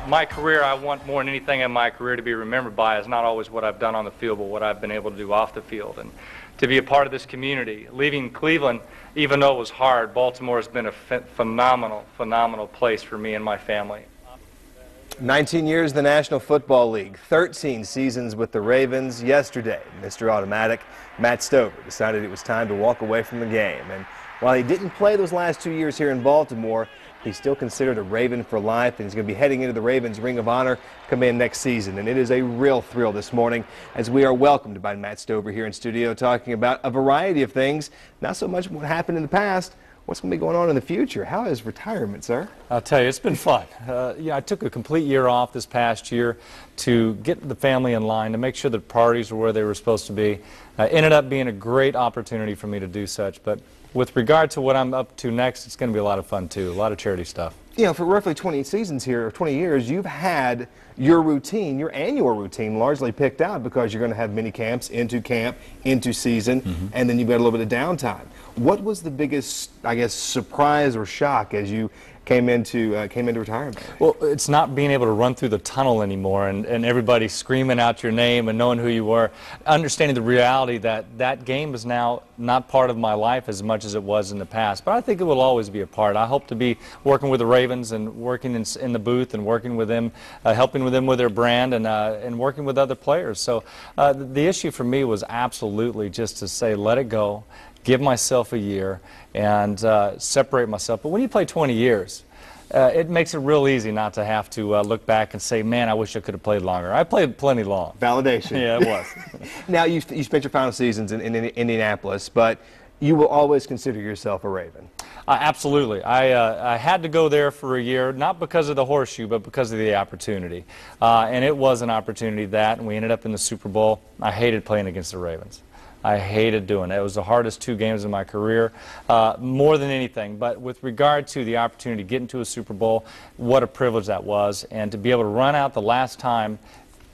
my career, I want more than anything in my career to be remembered by is not always what I've done on the field, but what I've been able to do off the field. And to be a part of this community, leaving Cleveland, even though it was hard, Baltimore has been a phenomenal place for me and my family. 19 years in the National Football League, 13 seasons with the Ravens. Yesterday, Mr. Automatic, Matt Stover, decided it was time to walk away from the game. And while he didn't play those last 2 years here in Baltimore, he's still considered a Raven for life, and he's going to be heading into the Ravens Ring of Honor come in next season. And it is a real thrill this morning as we are welcomed by Matt Stover here in studio talking about a variety of things, not so much what happened in the past, what's going to be going on in the future. How is retirement, sir? I'll tell you, it's been fun. I took a complete year off this past year to get the family in line, to make sure that priorities were where they were supposed to be. Ended up being a great opportunity for me to do such. But with regard to what I'm up to next, it's going to be a lot of fun, too. A lot of charity stuff. You know, for roughly 20 seasons here, or 20 years, you've had your routine, your annual routine, largely picked out because you're going to have mini camps, into season, and then you've got a little bit of downtime. What was the biggest, I guess, surprise or shock as you came into retirement? Well, it's not being able to run through the tunnel anymore and everybody screaming out your name and knowing who you were, understanding the reality that that game is now not part of my life as much as it was in the past. But I think it will always be a part. I hope to be working with the Ravens and working in the booth and working with them, helping with them with their brand and working with other players. So the issue for me was absolutely just to say, let it go. Give myself a year and separate myself. But when you play 20 years, it makes it real easy not to have to look back and say, man, I wish I could have played longer. I played plenty long. Validation. Yeah, it was. Now, you spent your final seasons in Indianapolis, but you will always consider yourself a Raven. Absolutely. I had to go there for a year, not because of the horseshoe, but because of the opportunity. And it was an opportunity and we ended up in the Super Bowl. I hated playing against the Ravens. I hated doing it. It was the hardest 2 games of my career, more than anything. But with regard to the opportunity to get into a Super Bowl, what a privilege that was. And to be able to run out the last time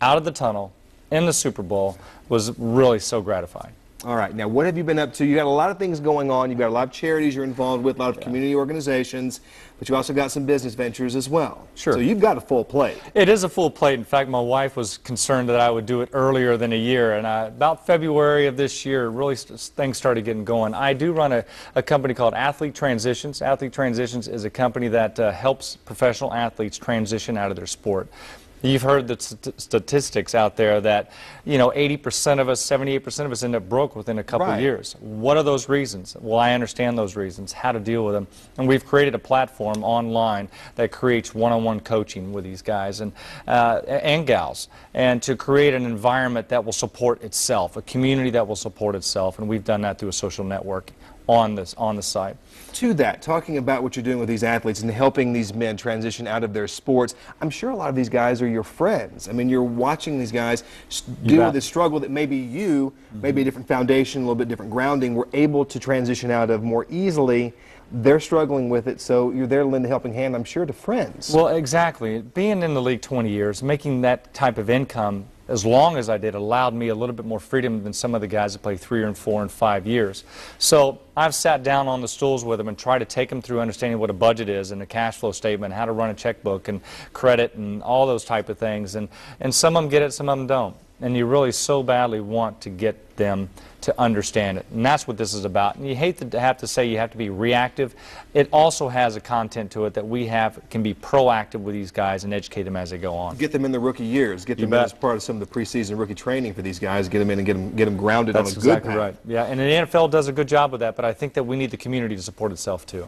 out of the tunnel in the Super Bowl was really so gratifying. All right. Now, what have you been up to? You got a lot of things going on. You've got a lot of charities you're involved with, a lot of community organizations, but you also got some business ventures as well. Sure. So you've got a full plate. It is a full plate. In fact, my wife was concerned that I would do it earlier than a year, and about February of this year, really things started getting going. I do run a company called Athlete Transitions. Athlete Transitions is a company that helps professional athletes transition out of their sport. You've heard the statistics out there that, 80% of us, 78% of us end up broke within a couple of years. What are those reasons? Well, I understand those reasons, how to deal with them. And we've created a platform online that creates one-on-one coaching with these guys and gals, and to create an environment that will support itself, a community that will support itself. And we've done that through a social network on the site. To that, talking about what you're doing with these athletes and helping these men transition out of their sports, I'm sure a lot of these guys are your friends. I mean, you're watching these guys deal with this struggle that maybe you, maybe a different foundation, a little bit different grounding, were able to transition out of more easily. They're struggling with it, so you're there to lend a helping hand, I'm sure, to friends. Well, exactly. Being in the league 20 years, making that type of income as long as I did allowed me a little bit more freedom than some of the guys that play 3 and 4 and 5 years. So I've sat down on the stools with them and tried to take them through understanding what a budget is and a cash flow statement, how to run a checkbook and credit and all those type of things. And some of them get it, some of them don't. And you really so badly want to get them to understand it. And that's what this is about. And you hate to have to say you have to be reactive. It also has a content to it that we can be proactive with these guys and educate them as they go on. Get them in the rookie years. Get them in as part of some of the preseason rookie training for these guys. Get them in and get them grounded on a good path. That's exactly right. Yeah, and the NFL does a good job with that, but I think that we need the community to support itself too.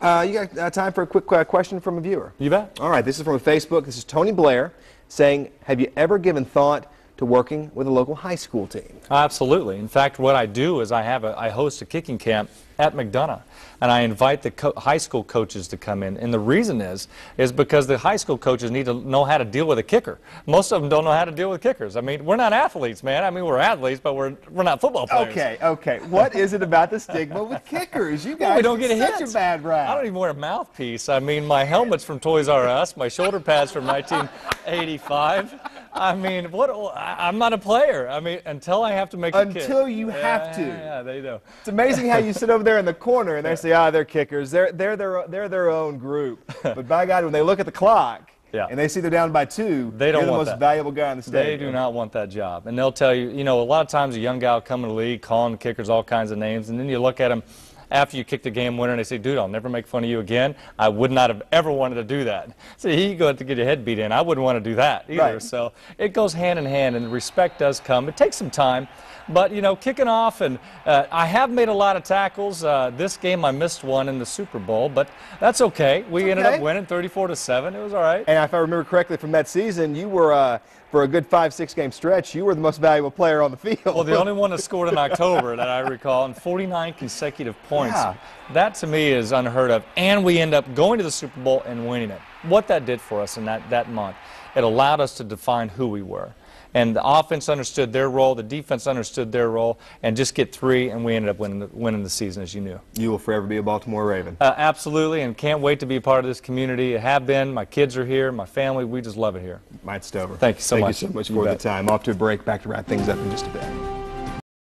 You got time for a quick question from a viewer? You bet. All right, this is from Facebook. This is Tony Blair saying, have you ever given thought to working with a local high school team? Absolutely. In fact, what I do is I host a kicking camp at McDonough, and I invite the high school coaches to come in. And the reason is because the high school coaches need to know how to deal with a kicker. Most of them don't know how to deal with kickers. I mean, we're not athletes, man. I mean, we're athletes, but we're not football players. Okay. What is it about the stigma with kickers? You guys we don't get such hit. a bad rap. I don't even wear a mouthpiece. I mean, my helmet's from Toys R Us, my shoulder pads from 1985. I mean, I'm not a player. I mean, until I have to make a kick. Until you have to. Yeah, they do. It's amazing how you sit over there in the corner and they say, they're kickers. They're their own group. But by God, when they look at the clock Yeah. and they see they're down by 2, They don't you're the want most that. valuable guy in the stadium. They do not want that job. And they'll tell you, you know, a lot of times a young guy will come in the league calling the kickers all kinds of names, and then you look at them after you kick the game winner and they say, dude, I'll never make fun of you again. I would not have ever wanted to do that. So you go to get your head beat in. I wouldn't want to do that either. Right. So it goes hand in hand, and respect does come. It takes some time. But, you know, kicking off, and I have made a lot of tackles. This game I missed one in the Super Bowl, but that's okay. We ended up winning 34-7. It was all right. And if I remember correctly from that season, you were, for a good 5-6 game stretch, you were the most valuable player on the field. Well, the only one that scored in October that I recall, and 49 consecutive points. Yeah. That, to me, is unheard of. And we end up going to the Super Bowl and winning it. What that did for us in that month, it allowed us to define who we were. And the offense understood their role, the defense understood their role, and just get 3, and we ended up winning the season, as you knew. You will forever be a Baltimore Raven. Absolutely, and can't wait to be a part of this community. I have been. My kids are here. My family, we just love it here. Mike Stover. Thank you so much. Thank you so much for the time. Off to a break. Back to wrap things up in just a bit.